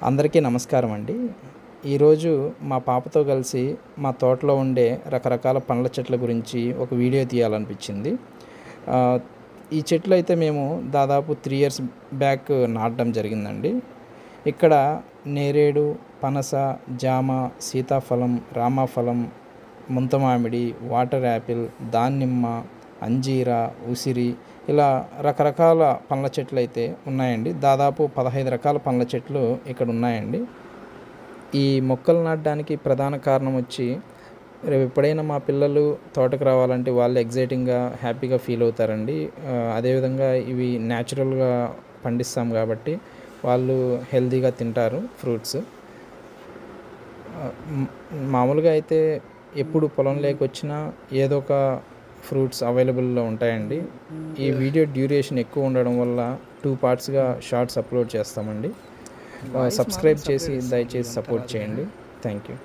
అందరికీ నమస్కారం అండి. ఈరోజు మా పాపతో కలిసి మా తోటలో ఉండే రకరకాల పండ్ల చెట్ల గురించి ఒక వీడియో తీయాలనిపించింది. ఈ చెట్లు అయితే మేము దాదాపు 3 ఇయర్స్ బ్యాక్ నాటడం జరిగిందండి. ఇక్కడ నేరేడు, పనస, జామ, సీతాఫలం, రామఫలం, ముంతమామిడి, వాటర్ యాపిల్, దానిమ్మ, అంజీర, ఉసిరి ఇలా రకరకాల పండ్ల చెట్లు అయితే ఉన్నాయండి. దాదాపు 15 రకాల పండ్ల చెట్లు ఇక్కడ ఉన్నాయండి. ఈ మొక్కలు నాటడానికి ప్రధాన కారణం వచ్చి, రేపు ఎప్పుడైనా మా పిల్లలు తోటకు రావాలంటే వాళ్ళు ఎగ్జైటింగ్గా హ్యాపీగా ఫీల్ అవుతారండి. అదేవిధంగా ఇవి న్యాచురల్గా పండిస్తాం కాబట్టి వాళ్ళు హెల్తీగా తింటారు ఫ్రూట్స్. మామూలుగా అయితే ఎప్పుడు పొలంలోకి వచ్చినా ఏదో ఒక ఫ్రూట్స్ అవైలబుల్లో ఉంటాయండి. ఈ వీడియో డ్యూరేషన్ ఎక్కువ ఉండడం వల్ల 2 పార్ట్స్గా షార్ట్స్ అప్లోడ్ చేస్తామండి. సబ్స్క్రైబ్ చేసి దయచేసి సపోర్ట్ చేయండి. Thank you.